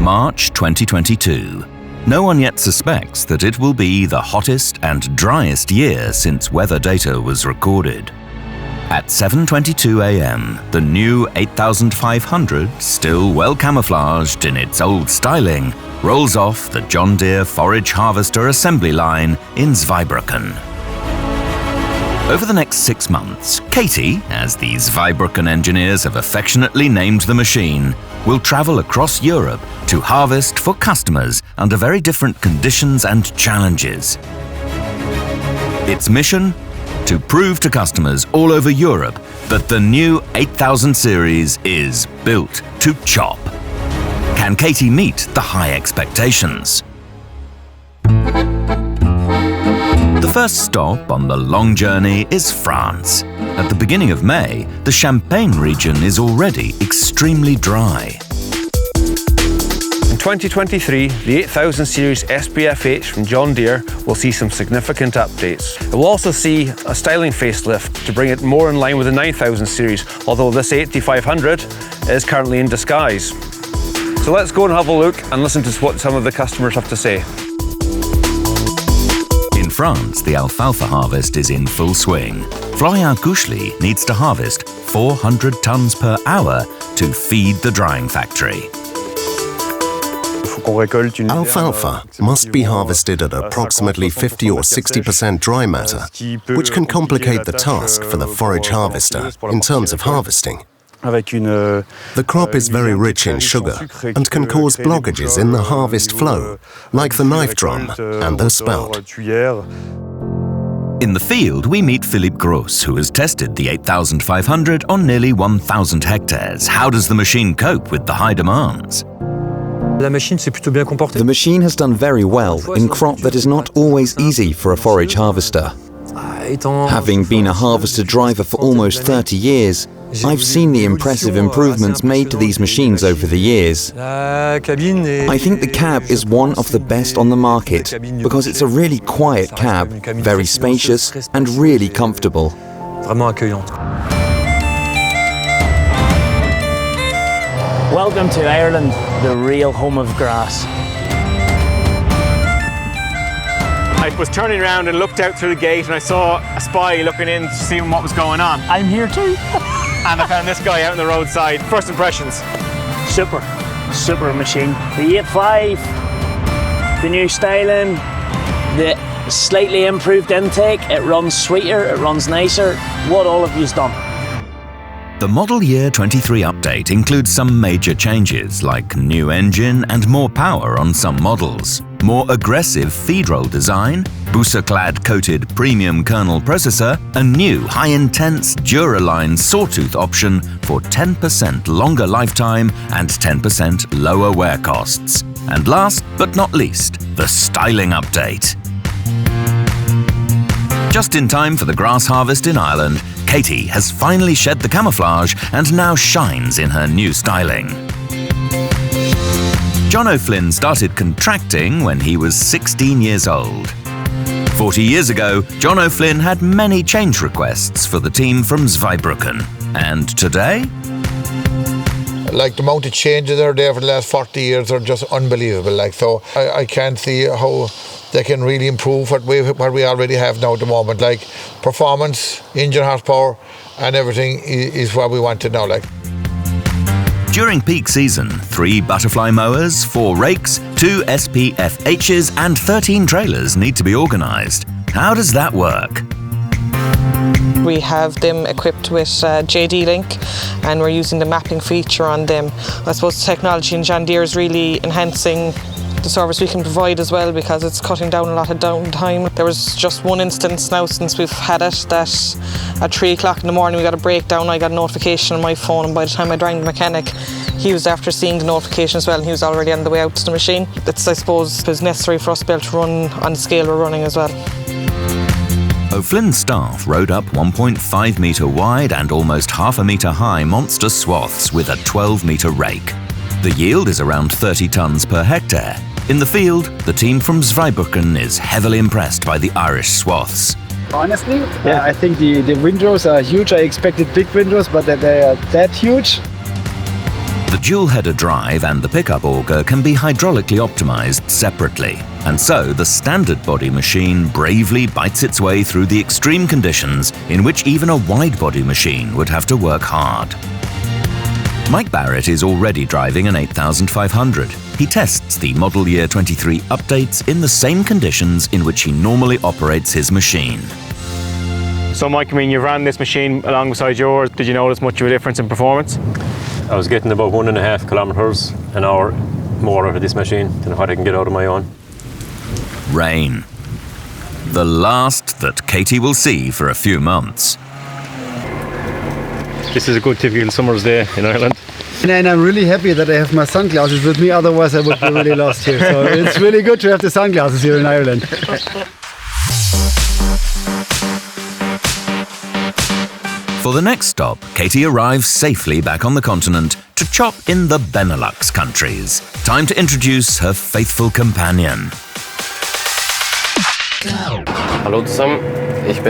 March 2022. No one yet suspects that it will be the hottest and driest year since weather data was recorded. At 7:22 a.m., the new 8500, still well camouflaged in its old styling, rolls off the John Deere forage harvester assembly line in Zweibrücken. Over the next 6 months, Katie, as the Zweibrücken engineers have affectionately named the machine, will travel across Europe to harvest for customers under very different conditions and challenges. Its mission? To prove to customers all over Europe that the new 8000 series is built to chop. Can Katie meet the high expectations? The first stop on the long journey is France. At the beginning of May, the Champagne region is already extremely dry. In 2023, the 8000 series SPFH from John Deere will see some significant updates. It will also see a styling facelift to bring it more in line with the 9000 series, although this 8500 is currently in disguise. So let's go and have a look and listen to what some of the customers have to say. In France, the alfalfa harvest is in full swing. Florian Couchely needs to harvest 400 tons per hour to feed the drying factory. Alfalfa must be harvested at approximately 50 or 60% dry matter, which can complicate the task for the forage harvester in terms of harvesting. The crop is very rich in sugar and can cause blockages in the harvest flow, like the knife drum and the spout. In the field, we meet Philippe Gross, who has tested the 8500 on nearly 1,000 hectares. How does the machine cope with the high demands? The machine has done very well in crop that is not always easy for a forage harvester. Having been a harvester driver for almost 30 years, I've seen the impressive improvements made to these machines over the years. I think the cab is one of the best on the market because it's a really quiet cab, very spacious and really comfortable. Welcome to Ireland, the real home of grass. I was turning around and looked out through the gate and I saw a spy looking in to see what was going on. I'm here too. And I found this guy out on the roadside. First impressions? Super machine. The 85, the new styling, the slightly improved intake. It runs sweeter, it runs nicer. What all of you's done. The model year 23 update includes some major changes like new engine and more power on some models, more aggressive feed roll design, Busa-clad coated premium kernel processor, a new high-intense Duraline sawtooth option for 10% longer lifetime and 10% lower wear costs. And last but not least, the styling update. Just in time for the grass harvest in Ireland, Katie has finally shed the camouflage and now shines in her new styling. John O'Flynn started contracting when he was 16 years old. 40 years ago, John O'Flynn had many change requests for the team from Zweibrücken. And today? Like the amount of changes that are there for the last 40 years are just unbelievable. So I can't see how they can really improve what we already have now at the moment. Like performance, engine horsepower, and everything is what we want to know. During peak season, 3 butterfly mowers, 4 rakes, 2 SPFHs and 13 trailers need to be organised. How does that work? We have them equipped with JD Link and we're using the mapping feature on them. I suppose the technology in John Deere is really enhancing the service we can provide as well because it's cutting down a lot of downtime. There was just one instance now since we've had it that at 3 o'clock in the morning we got a breakdown. I got a notification on my phone and by the time I rang the mechanic, he was after seeing the notification as well and he was already on the way out to the machine. It's, I suppose, it was necessary for us to be able to run on the scale we're running as well. O'Flynn's staff rode up 1.5 metre wide and almost half a metre high monster swaths with a 12-metre rake. The yield is around 30 tonnes per hectare. In the field, the team from Zweibrücken is heavily impressed by the Irish swaths. Honestly, yeah, I think the windrows are huge. I expected big windrows, but they are that huge. The dual-header drive and the pickup auger can be hydraulically optimized separately, and so the standard body machine bravely bites its way through the extreme conditions in which even a wide-body machine would have to work hard. Mike Barrett is already driving an 8500. He tests the model year 23 updates in the same conditions in which he normally operates his machine. So Mike, I mean, you ran this machine alongside yours. Did you notice much of a difference in performance? I was getting about 1.5 kilometers an hour more out of this machine than what I can get out of my own. Rain. The last that Katie will see for a few months. This is a good typical summer's day in Ireland. And I'm really happy that I have my sunglasses with me, otherwise I would be really lost here. So it's really good to have the sunglasses here in Ireland. For the next stop, Katie arrives safely back on the continent to chop in the Benelux countries. Time to introduce her faithful companion.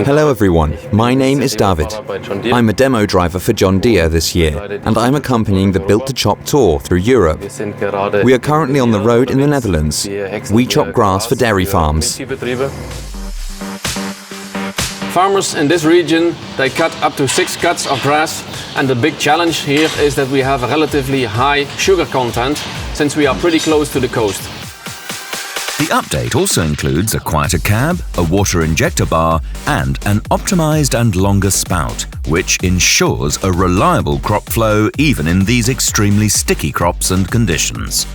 Hello everyone, my name is David. I'm a demo driver for John Deere this year, and I'm accompanying the Built to Chop tour through Europe. We are currently on the road in the Netherlands. We chop grass for dairy farms. Farmers in this region, they cut up to 6 cuts of grass, and the big challenge here is that we have a relatively high sugar content since we are pretty close to the coast. The update also includes a quieter cab, a water injector bar, and an optimized and longer spout, which ensures a reliable crop flow even in these extremely sticky crops and conditions.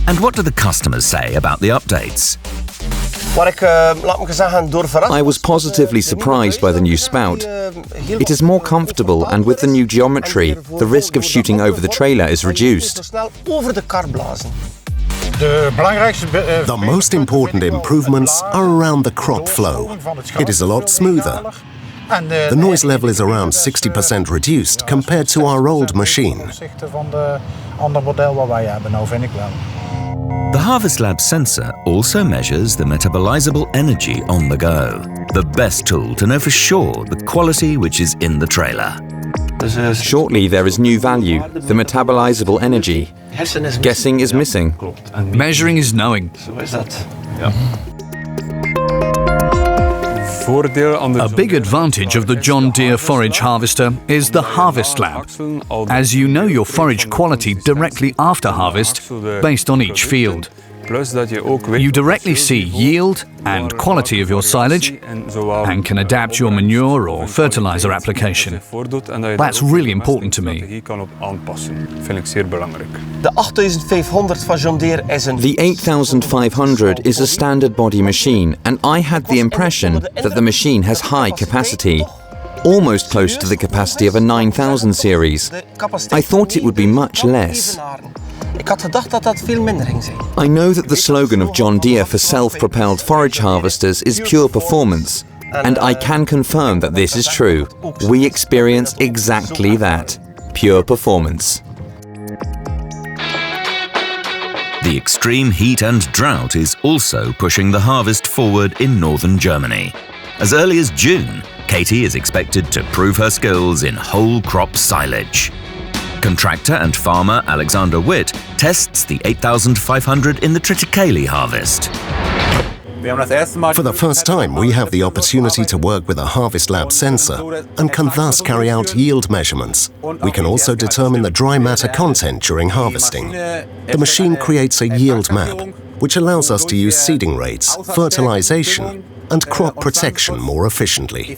And what do the customers say about the updates? I was positively surprised by the new spout. It is more comfortable, and with the new geometry, the risk of shooting over the trailer is reduced. The most important improvements are around the crop flow. It is a lot smoother. The noise level is around 60% reduced compared to our old machine. The Harvest Lab sensor also measures the metabolizable energy on the go, the best tool to know for sure the quality which is in the trailer. Shortly there is new value, the metabolizable energy. Guessing is missing. Measuring is knowing. A big advantage of the John Deere forage harvester is the Harvest Lab, as you know your forage quality directly after harvest based on each field. You directly see yield and quality of your silage and can adapt your manure or fertilizer application. That's really important to me. The 8500 is a standard body machine, and I had the impression that the machine has high capacity, almost close to the capacity of a 9000 series. I thought it would be much less. I know that the slogan of John Deere for self-propelled forage harvesters is pure performance, and I can confirm that this is true. We experience exactly that, pure performance. The extreme heat and drought is also pushing the harvest forward in northern Germany. As early as June, Katie is expected to prove her skills in whole crop silage. Contractor and farmer Alexander Witt tests the 8500 in the Triticale harvest. For the first time, we have the opportunity to work with a Harvest Lab sensor and can thus carry out yield measurements. We can also determine the dry matter content during harvesting. The machine creates a yield map, which allows us to use seeding rates, fertilization, and crop protection more efficiently.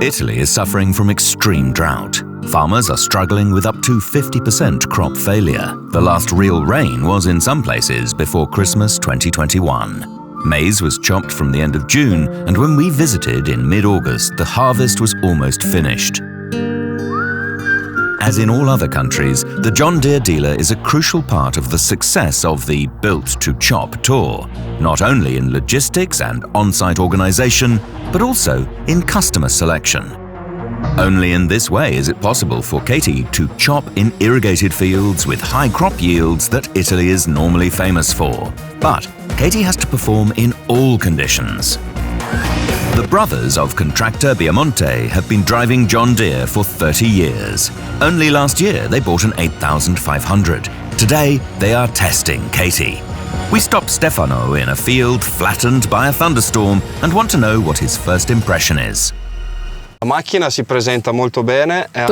Italy is suffering from extreme drought. Farmers are struggling with up to 50% crop failure. The last real rain was in some places before Christmas 2021. Maize was chopped from the end of June, and when we visited in mid-August, the harvest was almost finished. As in all other countries, the John Deere dealer is a crucial part of the success of the Built to Chop tour, not only in logistics and on-site organization, but also in customer selection. Only in this way is it possible for Katie to chop in irrigated fields with high crop yields that Italy is normally famous for. But Katie has to perform in all conditions. The brothers of contractor Biamonte have been driving John Deere for 30 years. Only last year they bought an 8500. Today they are testing Katie. We stop Stefano in a field flattened by a thunderstorm and want to know what his first impression is. The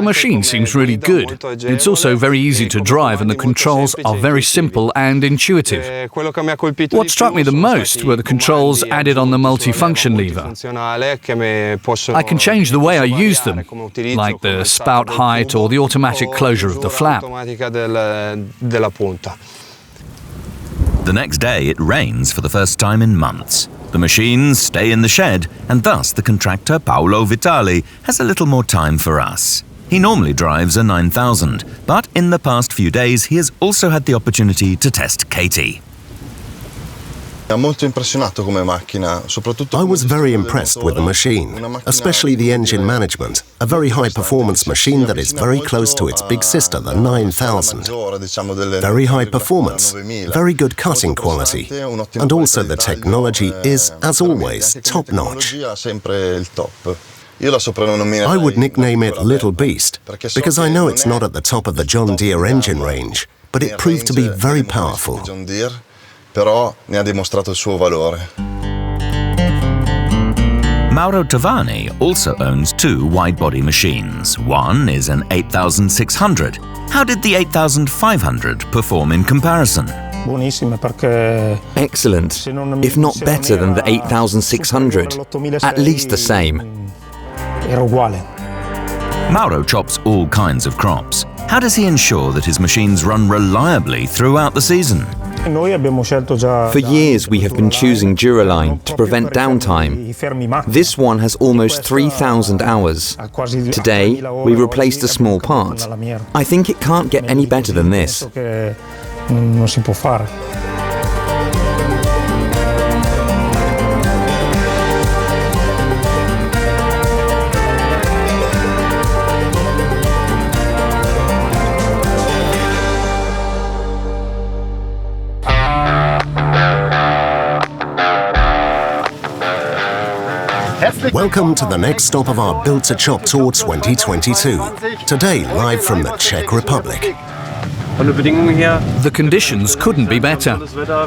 machine seems really good. It's also very easy to drive and the controls are very simple and intuitive. What struck me the most were the controls added on the multifunction lever. I can change the way I use them, like the spout height or the automatic closure of the flap. The next day it rains for the first time in months. The machines stay in the shed, and thus the contractor Paolo Vitali has a little more time for us. He normally drives a 9000, but in the past few days he has also had the opportunity to test Katie. I was very impressed with the machine, especially the engine management, a very high-performance machine that is very close to its big sister, the 9000. Very high performance, very good cutting quality, and also the technology is, as always, top-notch. I would nickname it Little Beast, because I know it's not at the top of the John Deere engine range, but it proved to be very powerful. Mauro Tavani also owns two wide-body machines. One is an 8600. How did the 8500 perform in comparison? Excellent, if not better than the 8600, at least the same. Mauro chops all kinds of crops. How does he ensure that his machines run reliably throughout the season? For years we have been choosing Duraline to prevent downtime. This one has almost 3,000 hours. Today we replaced a small part. I think it can't get any better than this. Welcome to the next stop of our Built to Chop Tour 2022. Today, live from the Czech Republic. The conditions couldn't be better.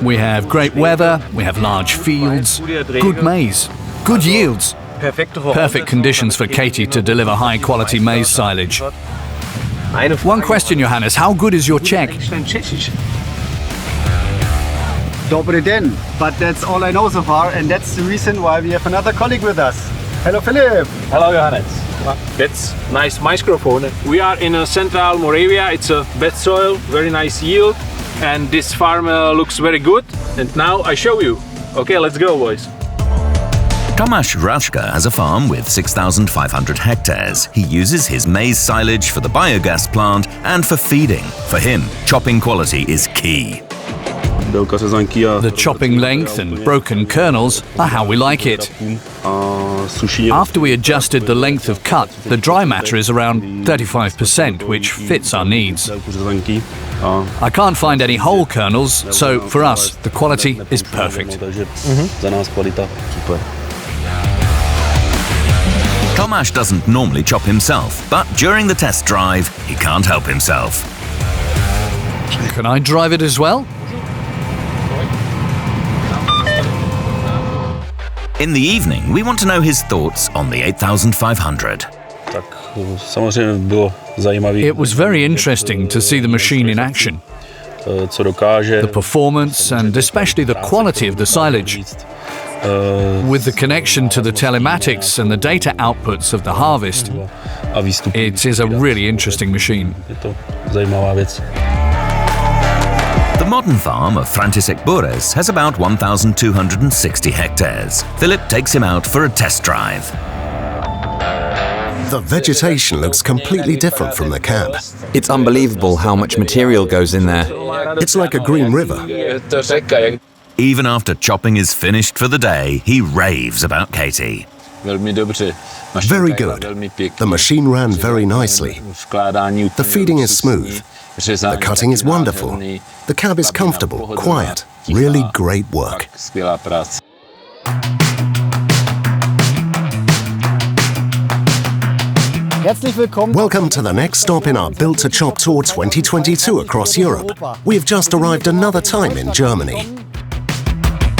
We have great weather, we have large fields, good maize, good yields. Perfect conditions for Katie to deliver high-quality maize silage. One question, Johannes, how good is your Czech? Dobry den, but that's all I know so far, and that's the reason why we have another colleague with us. Hello, Philip. Hello, Johannes. That's nice microphone. We are in central Moravia. It's a bed soil, very nice yield, and this farm looks very good. And now I show you. Okay, let's go, boys. Tomasz Raszka has a farm with 6,500 hectares. He uses his maize silage for the biogas plant and for feeding. For him, chopping quality is key. The chopping length and broken kernels are how we like it. After we adjusted the length of cut, the dry matter is around 35%, which fits our needs. I can't find any whole kernels, so for us, the quality is perfect. Tomasz doesn't normally chop himself, but during the test drive, he can't help himself. Can I drive it as well? In the evening, we want to know his thoughts on the 8500. It was very interesting to see the machine in action. The performance and especially the quality of the silage. With the connection to the telematics and the data outputs of the harvest, it is a really interesting machine. The modern farm of František Bures has about 1,260 hectares. Philip takes him out for a test drive. The vegetation looks completely different from the cab. It's unbelievable how much material goes in there. It's like a green river. Even after chopping is finished for the day, he raves about Katie. Very good. The machine ran very nicely. The feeding is smooth. The cutting is wonderful. The cab is comfortable, quiet. Really great work. Welcome to the next stop in our Built to Chop Tour 2022 across Europe. We have just arrived another time in Germany.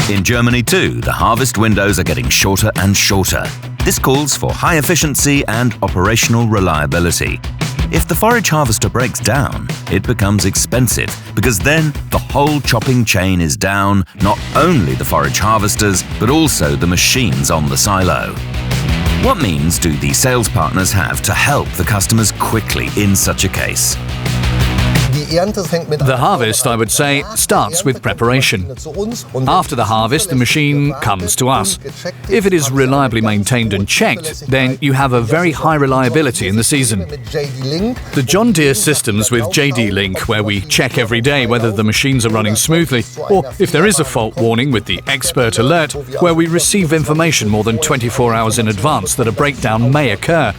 In Germany too, the harvest windows are getting shorter and shorter. This calls for high efficiency and operational reliability. If the forage harvester breaks down, it becomes expensive because then the whole chopping chain is down, not only the forage harvesters, but also the machines on the silo. What means do the sales partners have to help the customers quickly in such a case? The harvest, I would say, starts with preparation. After the harvest, the machine comes to us. If it is reliably maintained and checked, then you have a very high reliability in the season. The John Deere systems with JD Link, where we check every day whether the machines are running smoothly, or if there is a fault warning with the expert alert, where we receive information more than 24 hours in advance that a breakdown may occur.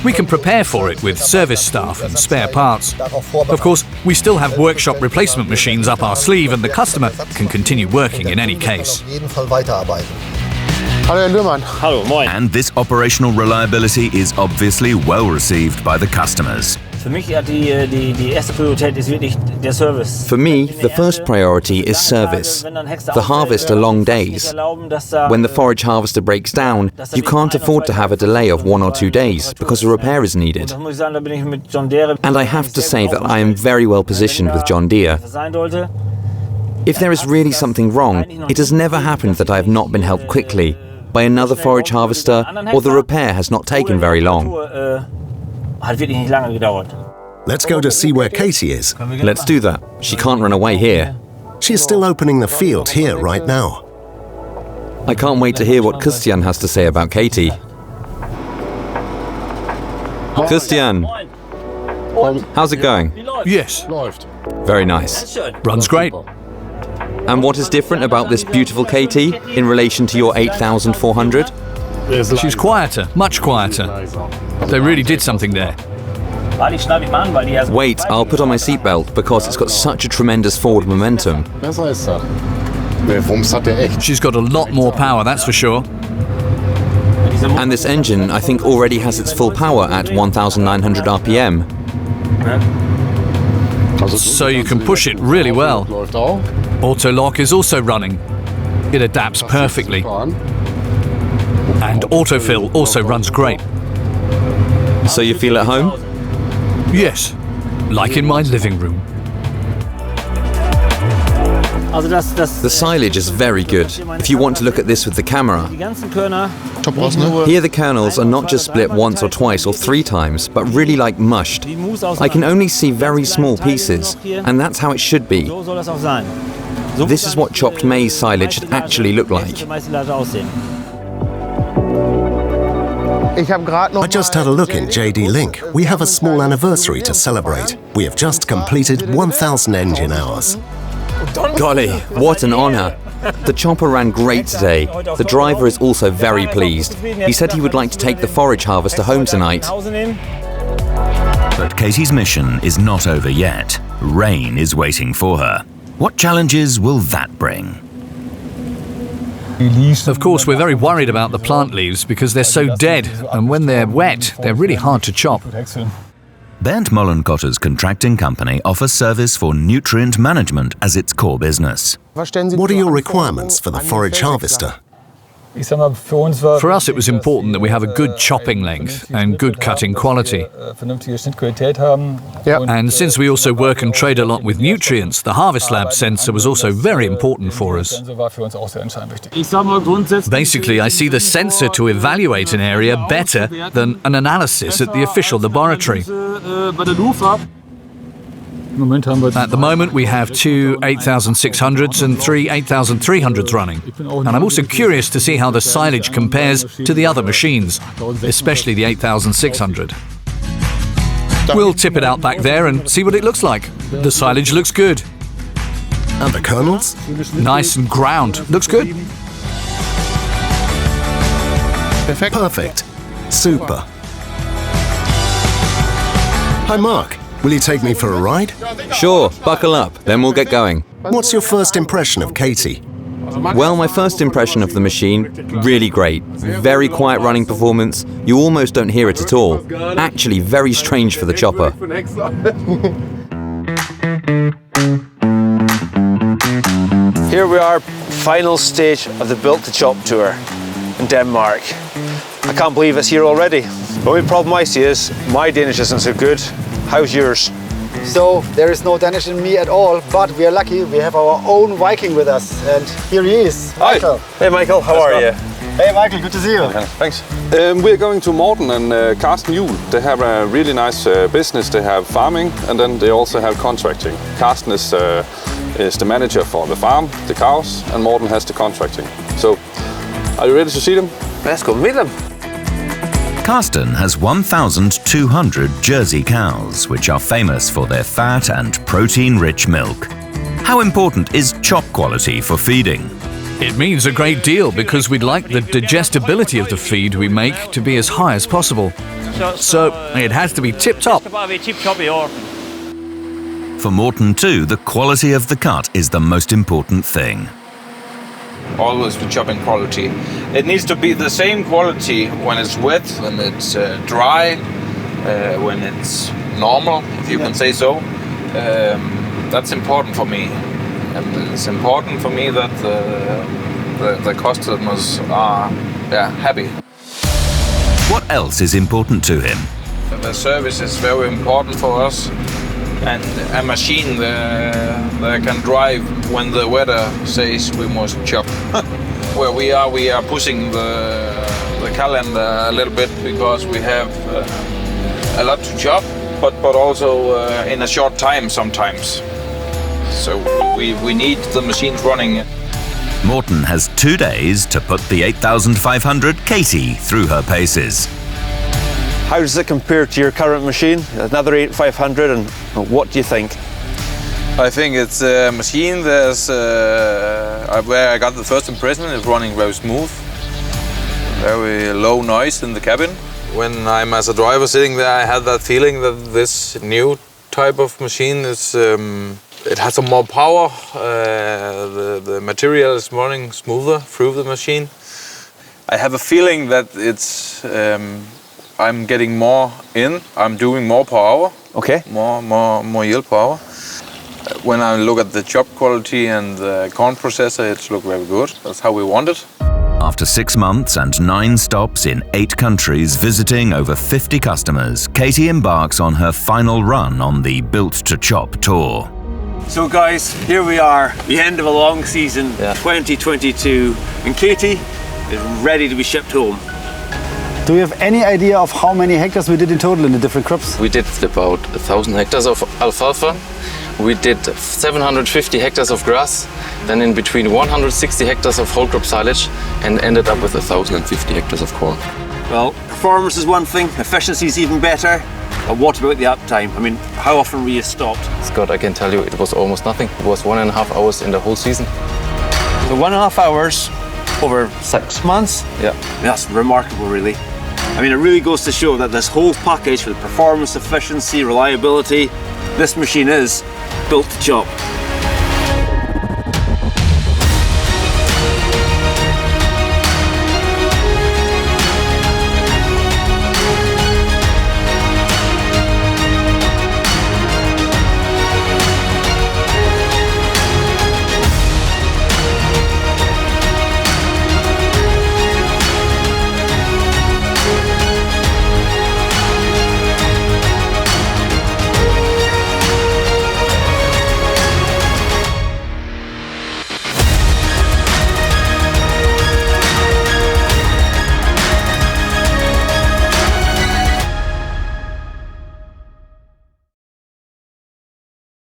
We can prepare for it with service staff and spare parts. Of course, we still have workshop replacement machines up our sleeve, and the customer can continue working in any case. And this operational reliability is obviously well received by the customers. For me, the first priority is service. The harvest are long days. When the forage harvester breaks down, you can't afford to have a delay of 1 or 2 days because a repair is needed. And I have to say that I am very well positioned with John Deere. If there is really something wrong, it has never happened that I have not been helped quickly by another forage harvester, or the repair has not taken very long. Let's go to see where Katie is. Let's do that. She can't run away here. She is still opening the field here right now. I can't wait to hear what Christian has to say about Katie. Christian, how's it going? Yes. Very nice. Runs great. And what is different about this beautiful Katie in relation to your 8400? She's quieter, much quieter. They really did something there. Wait, I'll put on my seatbelt because it's got such a tremendous forward momentum. She's got a lot more power, that's for sure. And this engine, I think, already has its full power at 1900 RPM. So you can push it really well. Auto lock is also running. It adapts perfectly. And autofill also runs great. So you feel at home? Yes, like in my living room. The silage is very good. If you want to look at this with the camera. Here the kernels are not just split once or twice or 3 times, but really like mushed. I can only see very small pieces, and that's how it should be. This is what chopped maize silage should actually look like. I just had a look in JD Link. We have a small anniversary to celebrate. We have just completed 1,000 engine hours. Golly, what an honor! The chopper ran great today. The driver is also very pleased. He said he would like to take the forage harvester home tonight. But Katie's mission is not over yet. Rain is waiting for her. What challenges will that bring? Of course, we're very worried about the plant leaves because they're so dead, and when they're wet, they're really hard to chop. Bernd Mollenkotter's contracting company offers service for nutrient management as its core business. What are your requirements for the forage harvester? For us, it was important that we have a good chopping length and good cutting quality. And since we also work and trade a lot with nutrients, the Harvest Lab sensor was also very important for us. Basically, I see the sensor to evaluate an area better than an analysis at the official laboratory. At the moment, we have 2 8600s and 3 8300s running. And I'm also curious to see how the silage compares to the other machines, especially the 8600. We'll tip it out back there and see what it looks like. The silage looks good. And the kernels? Nice and ground. Looks good. Perfect. Super. Hi, Mark. Will you take me for a ride? Sure, buckle up, then we'll get going. What's your first impression of Katie? Well, my first impression of the machine, really great. Very quiet running performance, you almost don't hear it at all. Actually very strange for the chopper. Here we are, final stage of the Built to Chop tour in Denmark. I can't believe it's here already. The only problem I see is my Danish isn't so good. How's yours? So there is no Danish in me at all, but we are lucky we have our own Viking with us, and here he is, Michael. Hi. Hey Michael, how are you? Hey Michael, good to see you. Okay, thanks. We're going to Morten and Carsten Juhl. They have a really nice business. They have farming and then they also have contracting. Carsten is the manager for the farm, the cows, and Morten has the contracting. So, are you ready to see them? Let's go meet them. Carsten has 1,200 Jersey cows, which are famous for their fat and protein-rich milk. How important is chop quality for feeding? It means a great deal because we'd like the digestibility of the feed we make to be as high as possible. So it has to be tip-top. For Morten too, the quality of the cut is the most important thing. Always the chopping quality. It needs to be the same quality when it's wet, when it's dry, when it's normal, if you can say so. That's important for me. And it's important for me that the customers are happy. What else is important to him? The service is very important for us. And a machine that can drive when the weather says we must chop. Where we are pushing the calendar a little bit because we have a lot to chop, but also in a short time sometimes. So we need the machines running. Morten has 2 days to put the 8,500 Katie through her paces. How does it compare to your current machine? Another 8,500, and what do you think? I think it's a machine that's where I got the first impression. It's running very smooth, very low noise in the cabin. When I'm as a driver sitting there, I had that feeling that this new type of machine is it has some more power. The material is running smoother through the machine. I have a feeling that it's I'm getting more in. I'm doing more per hour. Okay. More yield per hour. When I look at the chop quality and the corn processor, it looks very good. That's how we want it. After 6 months and 9 stops in 8 countries, visiting over 50 customers, Katie embarks on her final run on the Built to Chop tour. So guys, here we are, the end of a long season, 2022, and Katie is ready to be shipped home. Do you have any idea of how many hectares we did in total in the different crops? We did about 1,000 hectares of alfalfa. We did 750 hectares of grass, then in between 160 hectares of whole crop silage, and ended up with 1,050 hectares of corn. Well, performance is one thing, efficiency is even better. But what about the uptime? I mean, how often were you stopped? Scott, I can tell you it was almost nothing. It was 1.5 hours in the whole season. So 1.5 hours over 6 months? Yeah. That's remarkable, really. I mean, it really goes to show that this whole package for the performance, efficiency, reliability, this machine is built to chop.